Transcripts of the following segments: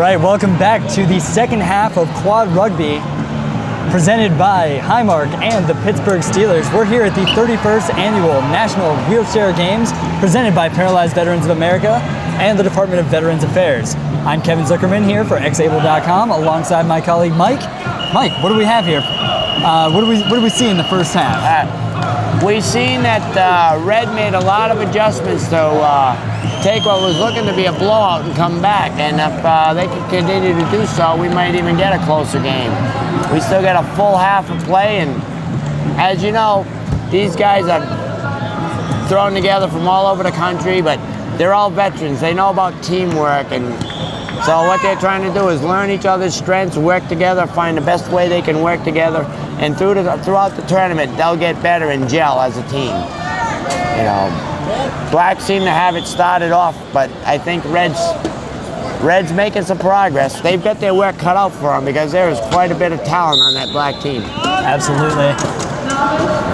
right, welcome back to the second half of Quad Rugby, presented by Highmark and the Pittsburgh Steelers. We're here at the 31st Annual National Wheelchair Games, presented by Paralyzed Veterans of America and the Department of Veterans Affairs. I'm Kevin Zuckerman here for xable.com, alongside my colleague Mike. Mike, what do we have here? What do we see in the first half? We've seen that Red made a lot of adjustments to take what was looking to be a blowout and come back. And if they can continue to do so, we might even get a closer game. We still got a full half of play, and as you know, these guys are thrown together from all over the country, but they're all veterans. They know about teamwork, and so what they're trying to do is learn each other's strengths, work together, find the best way they can work together, and throughout the tournament, they'll get better and gel as a team. You know, Blacks seem to have it started off, but I think Red's making some progress. They've got their work cut out for them because there is quite a bit of talent on that Black team. Absolutely.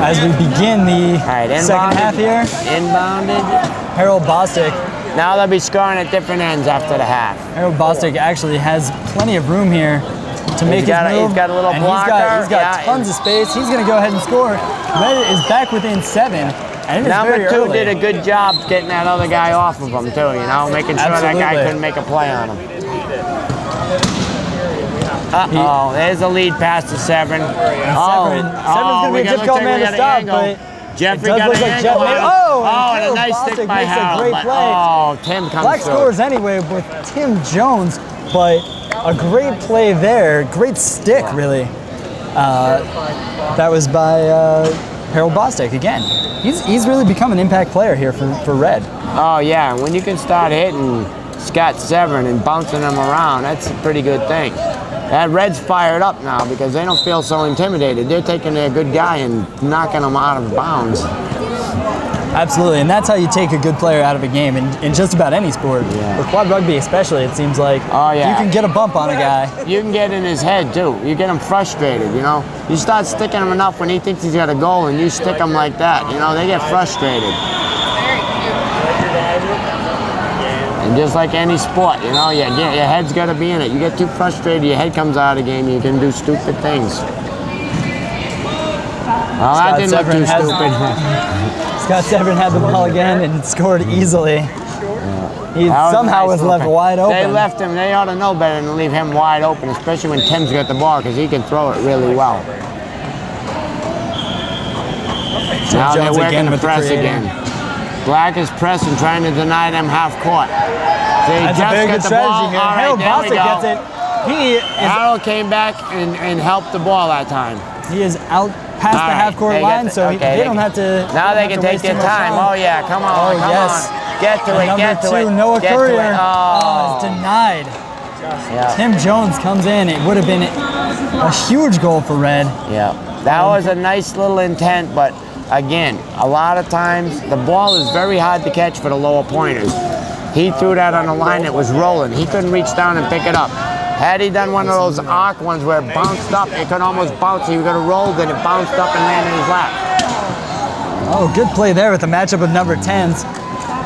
As we begin the second half here, inbounded. Harold Bostic. Now they'll be scoring at different ends after the half. Harold Bostic actually has plenty of room here to make his move. He's got a little and blocker. He's got tons of space. He's going to go ahead and score. Red is back within 7. And it is Number very 2 early. did a good job getting that other guy off of him too, you know, making sure that guy couldn't make a play on him. Uh-oh, there's a lead pass to Severin. Severin's going to be a difficult man to stop, but Jeffrey got an angle. And a nice stick by Harold. Oh, Tim comes Black through. scores anyway with Tim Jones, but a great play there. Great stick, really. That was by Harold Bostic again. He's really become an impact player here for Red. Oh, yeah. When you can start hitting Scott Severin and bouncing him around, that's a pretty good thing. That Red's fired up now because they don't feel so intimidated. They're taking their good guy and knocking him out of bounds. Absolutely, and that's how you take a good player out of a game in just about any sport. Yeah. With quad rugby especially, it seems like you can get a bump on a guy. You can get in his head too. You get him frustrated, you know. You start sticking him enough when he thinks he's got a goal and you stick him like that, you know, they get frustrated. And just like any sport, you know, your head's got to be in it. You get too frustrated, your head comes out of the game, you can do stupid things. Well, that didn't look too stupid. Scott Severin had the ball again and scored easily. He somehow was left wide open. They left him. They ought to know better than to leave him wide open, especially when Tim's got the ball, because he can throw it really well. Now they're working the press again. Black is pressing, trying to deny them half court. So That's a very good strategy here. Harold Bostic gets it. Harold came back and helped the ball that time. He is out past the half-court line, so they don't have to. Now they can take their time. Oh yeah, come on, come on. Get to it, get to it. Noah Courier. Oh, it's denied. Yeah. Tim Jones comes in. It would have been a huge goal for Red. Yeah, that was a nice little intent, but again, a lot of times the ball is very hard to catch for the lower pointers. He threw that on a line that was rolling. He couldn't reach down and pick it up. Had he done one of those arc ones where it bounced up, it could almost bounce. He would have rolled and it bounced up and landed in his lap. Oh, good play there with the matchup of number 10s.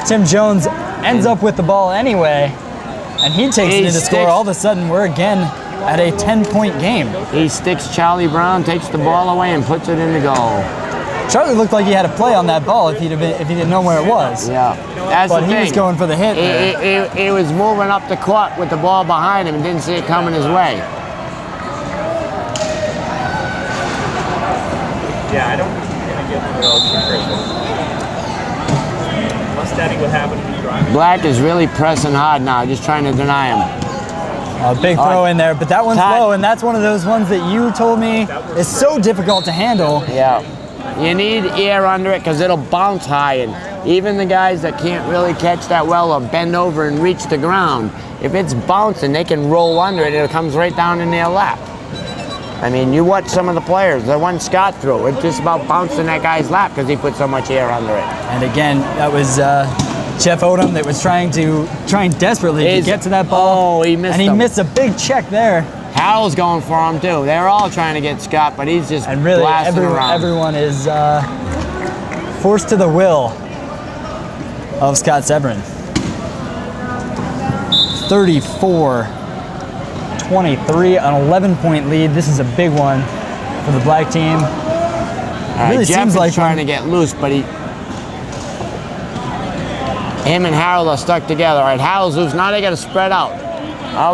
Tim Jones ends up with the ball anyway, and he takes it into score. All of a sudden, we're again at a 10-point game. He sticks Charlie Brown, takes the ball away, and puts it in the goal. Charlie looked like he had a play on that ball if he didn't know where it was. Yeah, that's but the he thing. was going for the hit. He was moving up the court with the ball behind him and didn't see it coming his way. Yeah, I don't think he's gonna get the real too Unless Daddy would happen to be driving. Black is really pressing hard now, just trying to deny him. A big throw in there, but that one's low, and that's one of those ones that you told me is so difficult to handle. Yeah. You need air under it because it'll bounce high, and even the guys that can't really catch that well or bend over and reach the ground, if it's bouncing, they can roll under it and it comes right down in their lap. I mean, you watch some of the players, the one Scott threw, it's just about bouncing that guy's lap because he put so much air under it. And again, that was Jeff Odom that was trying desperately to get to that ball. Oh, he missed and he missed a big check there. Harold's going for him too. They're all trying to get Scott, but he's just and really blasting around. Everyone is forced to the will of Scott Severin. 34 23, an 11-point lead. This is a big one for the black team. Really Jeff seems like trying to get loose, but him and Harold are stuck together. All right, Harold's loose. Now they got to spread out.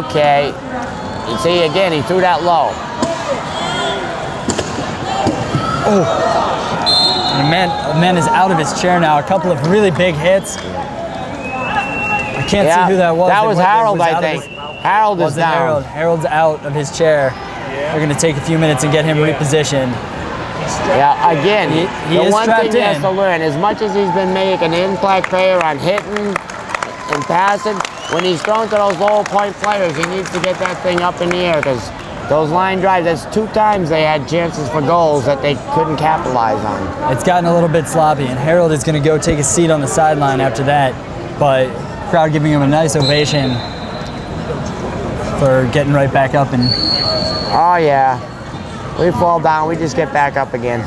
Okay. You see, again, he threw that low. Oh. And the man is out of his chair now. A couple of really big hits. I can't see who that was. That was Harold, I think. Harold is down. Harold's out of his chair. They're going to take a few minutes and get him repositioned. Yeah, again, he the is one trapped thing he has to learn, as much as he's been making an impact player on hitting and passing, when he's thrown to those lower point players, he needs to get that thing up in the air, because those line drives, that's 2 times they had chances for goals that they couldn't capitalize on. It's gotten a little bit sloppy, and Harold is going to go take a seat on the sideline after that, but crowd giving him a nice ovation for getting right back up. And oh yeah, we fall down, we just get back up again.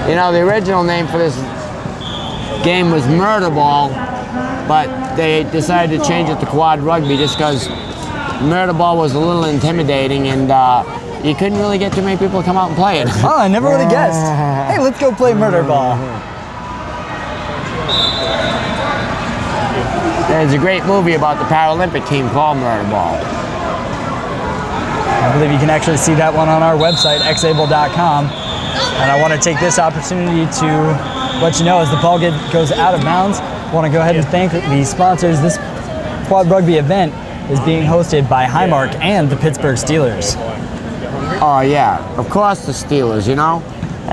You know, the original name for this game was Murder Ball, but they decided to change it to Quad Rugby just because Murder Ball was a little intimidating, and you couldn't really get too many people to come out and play it. Oh, I never would have guessed. Hey, let's go play Murder Ball. There's a great movie about the Paralympic team called Murder Ball. I believe you can actually see that one on our website, xable.com. And I want to take this opportunity to let you know, as the ball goes out of bounds, I want to go ahead and thank the sponsors. This Quad Rugby event is being hosted by Highmark and the Pittsburgh Steelers. Oh yeah, of course the Steelers, you know.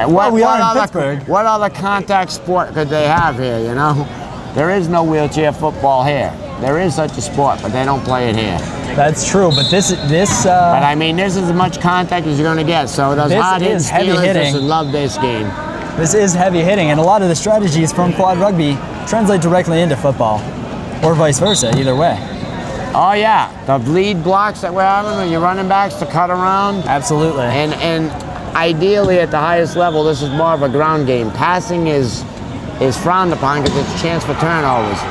Well, we are in Pittsburgh. What other contact sport could they have here, you know? There is no wheelchair football here. There is such a sport, but they don't play it here. That's true, but this. But I mean, this is as much contact as you're going to get. So those hard-hitting Steelers just love this game. This is heavy hitting, and a lot of the strategies from Quad Rugby translate directly into football, or vice versa. Either way. Oh yeah, the lead blocks that we're having, or your running backs to cut around. Absolutely. And ideally, at the highest level, this is more of a ground game. Passing is frowned upon because it's a chance for turnovers.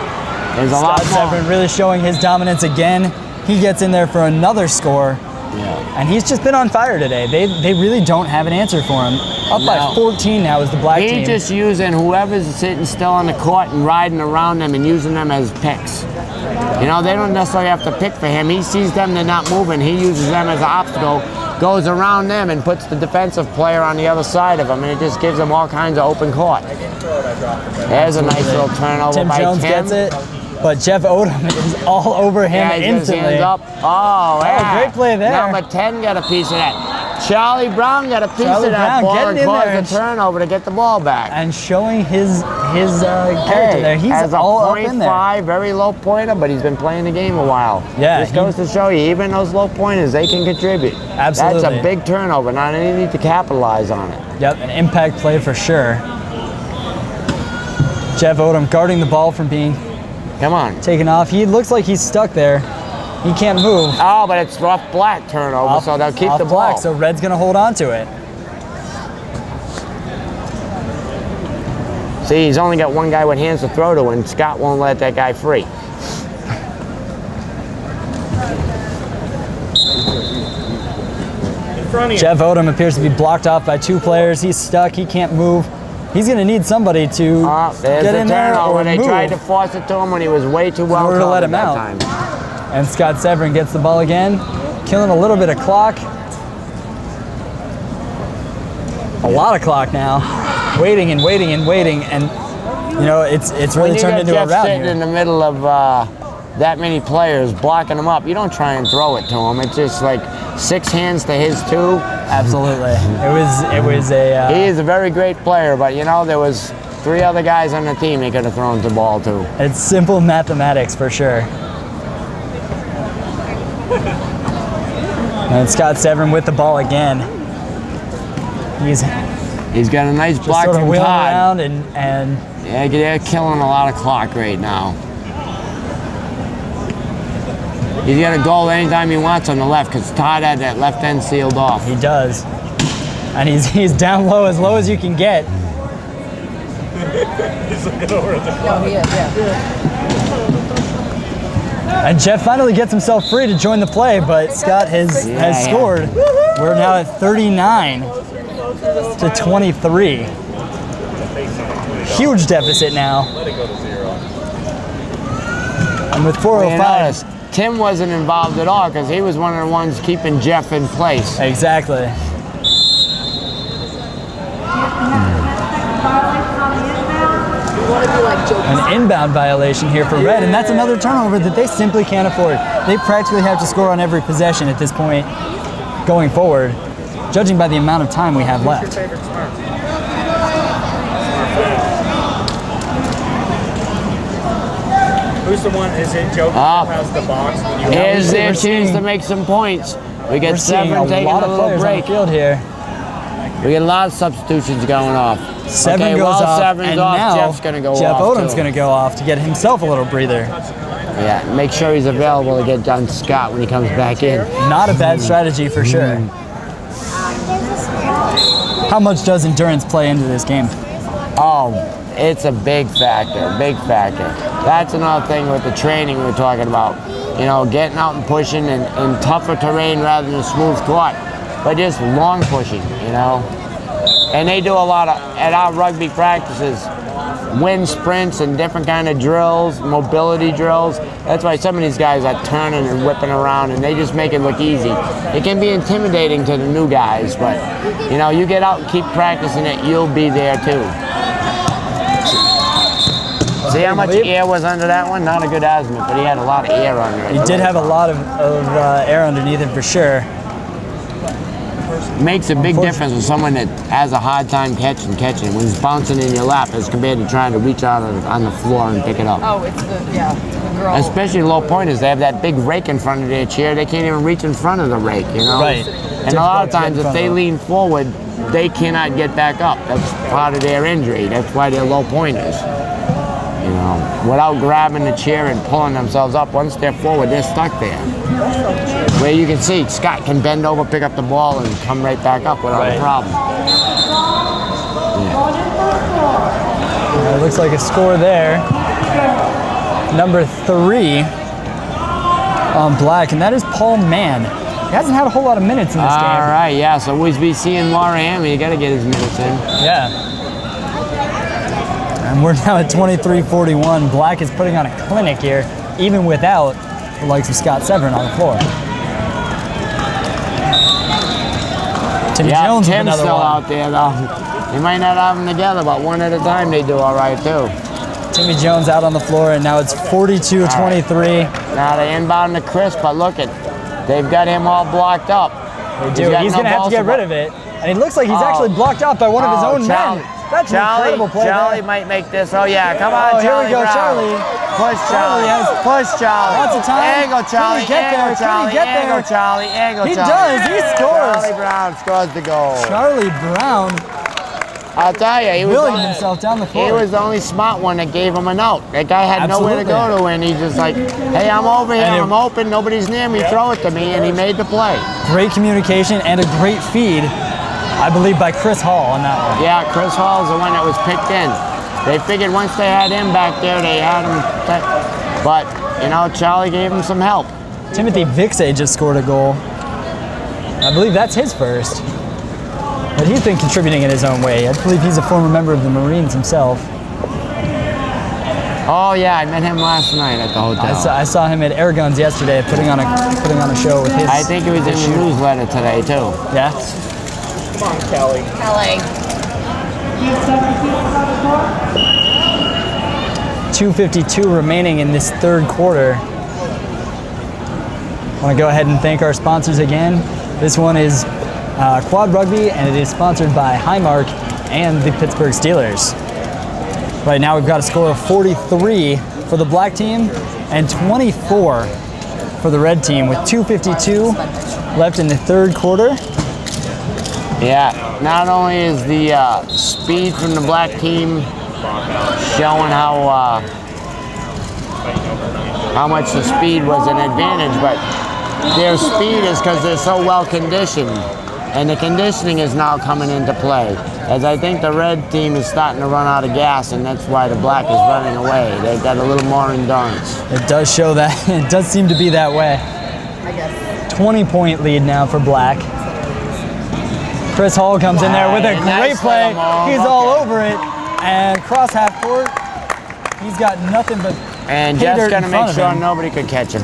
There's a lot more. Scott Severn really showing his dominance again. He gets in there for another score. Yeah. And he's just been on fire today. They really don't have an answer for him. Up by 14 now is the black team. He's just using whoever's sitting still on the court and riding around them and using them as picks. You know, they don't necessarily have to pick for him. He sees them, they're not moving. He uses them as an obstacle, goes around them and puts the defensive player on the other side of him, and it just gives them all kinds of open court. There's a nice little turnover by Tim Jones gets it, but Jeff Odom is all over him instantly. Hands up. Oh, yeah. Great play there. Number 10 got a piece of that. Charlie Brown got a piece of that ball and caused a turnover to get the ball back. And showing his character there. He's as all a up in there. .5, very low pointer, but he's been playing the game a while. Yeah. This goes to show you, even those low pointers, they can contribute. Absolutely. That's a big turnover. Now they need to capitalize on it. Yep, an impact play for sure. Jeff Odom guarding the ball from being taken off. He looks like he's stuck there. He can't move. Oh, but it's rough black turnover, so they'll keep the ball. Black, so Red's gonna hold on to it. See, he's only got one guy with hands to throw to, and Scott won't let that guy free. Jeff Odom appears to be blocked off by 2 players. He's stuck. He can't move. He's going to need somebody to get in there or move. They tried to force it to him when he was way too well in order to let him out. Time. And Scott Severn gets the ball again, killing a little bit of clock. A lot of clock now. Waiting and waiting and waiting, and you know it's really turned into a rout here. Sitting in the middle of that many players blocking him up, you don't try and throw it to him. It's just like 6 hands to his 2. Absolutely. It was a. He is a very great player, but you know there was 3 other guys on the team he could have thrown the ball to. It's simple mathematics for sure. And Scott Severn with the ball again. He's got a nice block sort of from wheeling Todd. around and yeah, they're killing a lot of clock right now. He's got a goal anytime he wants on the left because Todd had that left end sealed off. He does. And he's down low as you can get. He's looking over at the No, he is, yeah. And Jeff finally gets himself free to join the play, but Scott has scored. We're now at 39 to 23. Huge deficit now. And with 4:05. Tim wasn't involved at all because he was one of the ones keeping Jeff in place. Exactly. An inbound violation here for Red, and that's another turnover that they simply can't afford. They practically have to score on every possession at this point going forward, judging by the amount of time we have left. Who's the one? Is it Joe who has the box? Is there a chance to make some points? We get Severn taking a little break. Field here. We get a lot of substitutions going off. Severn goes off, Severn's and off, now Jeff's gonna go Jeff off Odom's too. going to go off to get himself a little breather. Yeah, make sure he's available to get John Scott when he comes back in. Not a bad strategy for sure. How much does endurance play into this game? Oh, it's a big factor, big factor. That's another thing with the training we were talking about. You know, getting out and pushing in tougher terrain rather than smooth court, but just long pushing, you know. And they do a lot of, at our rugby practices, wind sprints and different kind of drills, mobility drills. That's why some of these guys are turning and whipping around and they just make it look easy. It can be intimidating to the new guys, but you know, you get out and keep practicing it, you'll be there too. See how much air was under that one? Not a good azimuth, but he had a lot of air under it. He did have a lot of air underneath him for sure. Makes a big difference with someone that has a hard time catching when it's bouncing in your lap as compared to trying to reach out on the floor and pick it up. Oh, it's the girl. Especially low pointers, they have that big rake in front of their chair. They can't even reach in front of the rake, you know? Right. And a lot of times if they lean forward, they cannot get back up. That's part of their injury. That's why they're low pointers. You know, without grabbing the chair and pulling themselves up, once they're forward, they're stuck there. Where you can see, Scott can bend over, pick up the ball, and come right back up without a problem. It looks like a score there. Number 3 on black, and that is Paul Mann. He hasn't had a whole lot of minutes in this game. All right, yeah, so we'll be seeing Laura Hammy. You got to get his minutes in. Yeah. And we're now at 23-41. Black is putting on a clinic here, even without the likes of Scott Severn on the floor. Tim Jones with Tim's another still one. out there, though. They might not have them together, but one at a time they do all right, too. Timmy Jones out on the floor, and now it's 42-23. Now they inbound to Chris, but look at, they've got him all blocked up. They do. He's going to have to get rid of it. And it looks like he's actually blocked out by one of his own men. That's an incredible play. Charlie might make this. Oh, yeah. Come on, Charlie. Here we go, Brown. Charlie. Push Charlie. Push Charlie. Lots of time. Angle Charlie. Can he get there? Angle Charlie. Can he get there? Angle Charlie. Angle He Charlie. does. He scores. Charlie Brown scores the goal. Charlie Brown I'll tell you, he was willing himself down the court. He was the only smart one that gave him a note. That guy had nowhere to go to, and he's just like, hey, I'm over here, I'm open, nobody's near me, throw it to me, and he made the play. Great communication and a great feed, I believe, by Chris Hall on that one. Yeah, Chris Hall is the one that was picked in. They figured once they had him back there, they had him. But, you know, Charlie gave him some help. Timothy Vixay just scored a goal. I believe that's his first. But he's been contributing in his own way. I believe he's a former member of the Marines himself. Oh yeah, I met him last night at the hotel. I saw him at Airguns yesterday, putting on a show with his. I think he was in the newsletter today too. Yeah. Come on, Kelly. Kelly. 2:52 remaining in this third quarter. I want to go ahead and thank our sponsors again. This one is Quad Rugby, and it is sponsored by Highmark and the Pittsburgh Steelers. Right now we've got a score of 43 for the black team and 24 for the red team with 2:52 left in the third quarter. Yeah, not only is the speed from the black team showing how much the speed was an advantage, but their speed is because they're so well conditioned. and the conditioning is now coming into play. As I think the red team is starting to run out of gas, and that's why the black is running away. They've got a little more endurance. It does show that. It does seem to be that way. 20-point lead now for black. Chris Hall comes in there with a great play. He's all over it. And cross half court, he's got nothing but and pay Jeff's dirt going in to front make of sure him. nobody could catch him.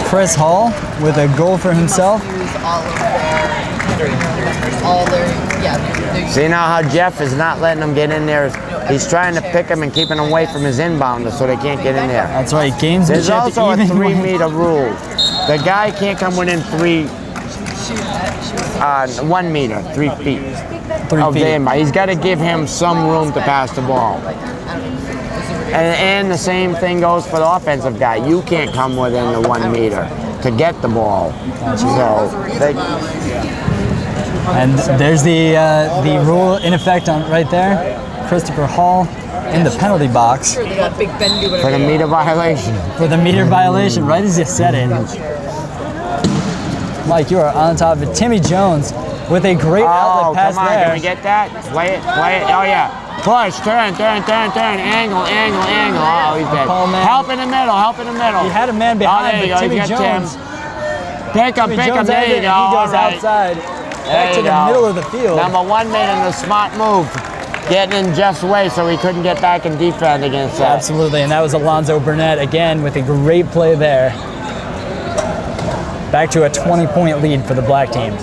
Chris Hall with a goal for himself. See now how Jeff is not letting them get in there. He's trying to pick them and keeping them away from his inbounder so they can't get in there. That's right, gamesmanship. There's also a even 3-meter rule. The guy can't come within 1 meter, 3 feet. 3 of the feet. inbound. He's got to give him some room to pass the ball. And the same thing goes for the offensive guy. You can't come within the 1 meter to get the ball. So and there's the rule in effect on right there. Christopher Hall in the penalty box for the meter violation. for the meter violation, right as you said it. Mike, you are on top of it. Timmy Jones with a great outlet pass come on, there. can we get that? Play it. Oh yeah. Push, turn, angle. Oh, he's dead. Help in the middle. He had a man behind, there you but go. Timmy He's got Jones. Pick him. There you go. He goes All right. outside, back to the middle of the field. Number 1 made a smart move, getting in Jeff's way so he couldn't get back and defend against that. Absolutely, and that was Alonzo Burnett again with a great play there. Back to a 20-point lead for the black team.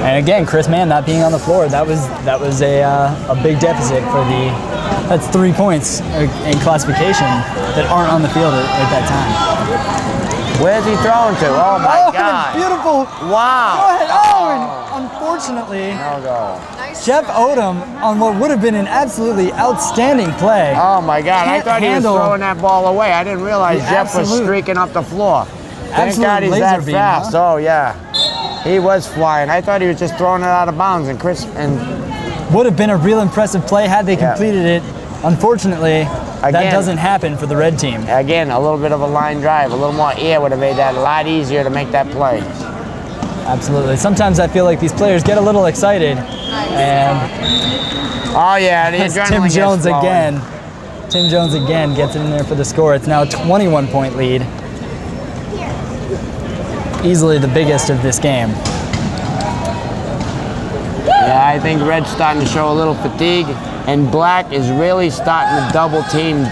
And again, Chris Mann not being on the floor, that was a big deficit for the. That's 3 points in classification that aren't on the field at that time. Where's he throwing to? Oh my God! Beautiful! Wow! Go ahead. Oh, and unfortunately, No go. Jeff Odom on what would have been an absolutely outstanding play. Oh my God! I Can't thought he was handle throwing that ball away. I didn't realize the Jeff was absolute- streaking up the floor. Thank absolute God he's laser that beam, fast. huh? Oh yeah, he was flying. I thought he was just throwing it out of bounds, and Chris and Would have been a real impressive play had they completed it. Unfortunately, that Again. doesn't happen for the red team. again a little bit of a line drive, a little more air would have made that a lot easier to make that play. Absolutely. Sometimes I feel like these players get a little excited, and Oh yeah, the it's adrenaline Tim gets Jones flowing. again. Tim Jones again gets it in there for the score. It's now a 21-point lead. Easily the biggest of this game. Yeah, I think red's starting to show a little fatigue, and black is really starting to double team.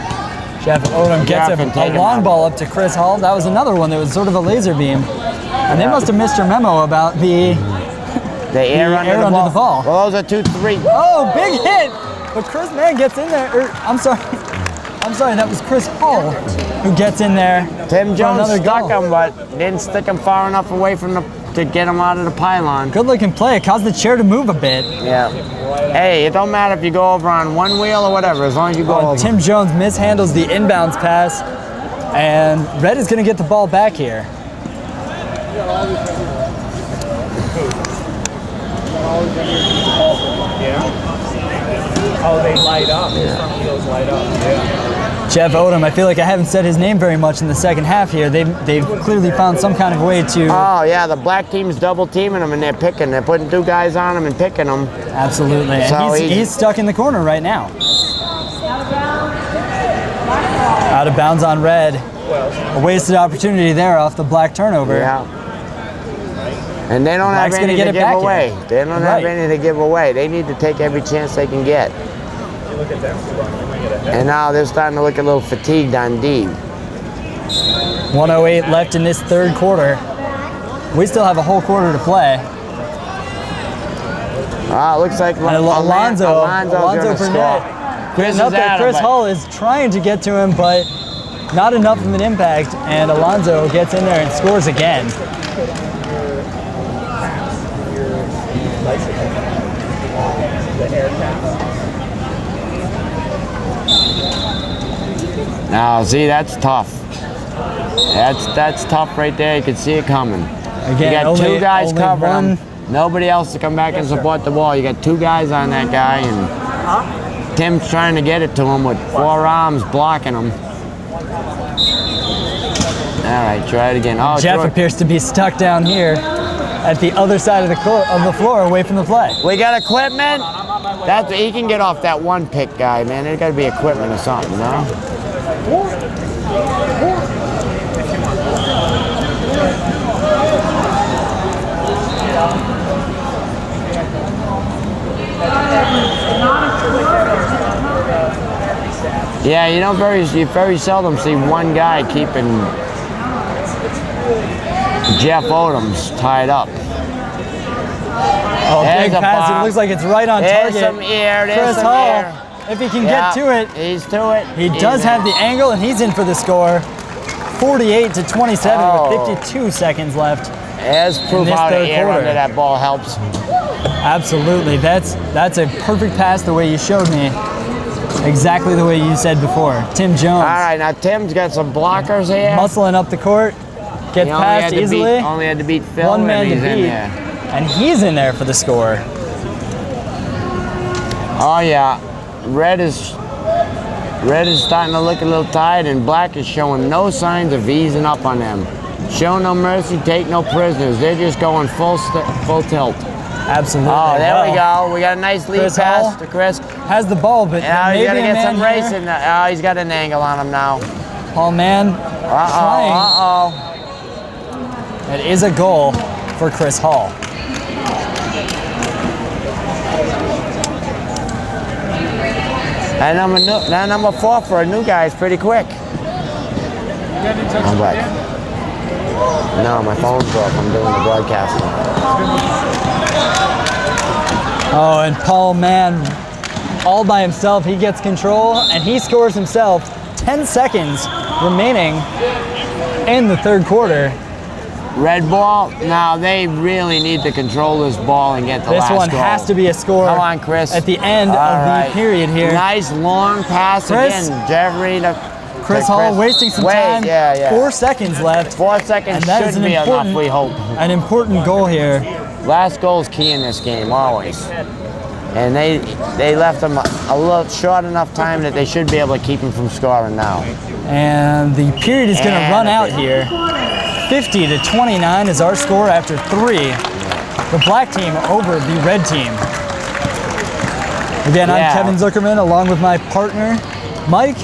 Jeff Odom gets Jeff and take a him long out. ball up to Chris Hall. That was another one that was sort of a laser beam. And they must have missed your memo about the The air under the ball. Well, those are 2-3. oh, big hit! But Chris Mann gets in there. I'm sorry, that was Chris Hall who gets in there. Tim for Jones another stuck goal. him, but didn't stick him far enough away from to get him out of the pylon. Good looking play. It caused the chair to move a bit. Yeah. Hey, it don't matter if you go over on one wheel or whatever, as long as you go over. Tim Jones mishandles the inbounds pass, and Red is going to get the ball back here. Oh, they light up. His front wheels light up. Yeah. Jeff Odom, I feel like I haven't said his name very much in the second half here. They've clearly found some kind of way to. Oh yeah, the black team's double teaming him and they're picking. They're putting 2 guys on him and picking them. Absolutely. And So he's stuck in the corner right now. Out of bounds on Red. A wasted opportunity there off the black turnover. Yeah. And they don't Black's have gonna any get to it give back away. here. They don't Right. have any to give away. They need to take every chance they can get. Look at them. And now they're starting to look a little fatigued on D. 1:08 left in this third quarter. We still have a whole quarter to play. Ah, it looks like And Alonzo gonna score. Burnett. Chris Getting up is there. at him, Chris but- Hall is trying to get to him, but not enough of an impact. And Alonzo gets in there and scores again. Now, see, that's tough. That's tough right there. You can see it coming. Again, you got only- 2 guys only covering one- him. Nobody else to come back and support the ball. You got 2 guys on that guy, and Tim's trying to get it to him with 4 arms blocking him. All right, try it again. Oh, Jeff George. appears to be stuck down here at the other side of the floor, away from the play. We got equipment. He can get off that one pick guy, man. There's got to be equipment or something, no? Yeah, you very seldom see one guy keeping Jeff Odom's tied up. Oh, There's big a pass. bomb. It looks like it's right on There's target. some air. There's Chris some Hall, air. if he can Yeah, get to it. He's to it. He does have the angle, and he's in for the score. 48-27 Oh. with 52 seconds left. As proof this how the third air quarter. under that ball helps. Absolutely. That's a perfect pass the way you showed me. Exactly the way you said before. Tim Jones. All right, now Tim's got some blockers here. Muscling up the court. Gets He only past had to easily. only had to beat Phil, One man and to he's in beat. there. And he's in there for the score. Oh yeah, red is starting to look a little tired, and black is showing no signs of easing up on them. Show no mercy, take no prisoners. They're just going full tilt. Absolutely. Oh, there we Well, go. We got a nice lead Chris pass Hall to Chris. has the ball, but Now maybe he's got to a get man some here. racing. Oh, he's got an angle on him now. Paul Mann trying. Uh-oh. It is a goal for Chris Hall. And number 4 for a new guy is pretty quick. I'm back. No, my phone's off. I'm doing the broadcasting. Oh, and Paul Mann, all by himself, he gets control, and he scores himself. 10 seconds remaining in the third quarter. Red ball. Now they really need to control this ball and get the This last one goal. has to be a score. Come on, Chris. At the end All of right. the period here. Nice long pass Chris- again, Jeffrey. Chris Hall wasting some time. Yeah. 4 seconds left. 4 seconds And that is should an be enough, important, we hope. an important goal here. Last goal's key in this game, always. And they left them a little short enough time that they should be able to keep him from scoring now. And the period is going to And run a out bit. here. 50-29 is our score after 3. The black team over the red team. Again, I'm Yeah. Kevin Zuckerman along with my partner, Mike.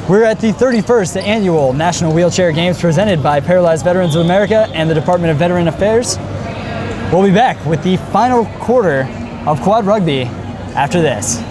We're at the 31st annual National Wheelchair Games presented by Paralyzed Veterans of America and the Department of Veteran Affairs. We'll be back with the final quarter of Quad Rugby after this.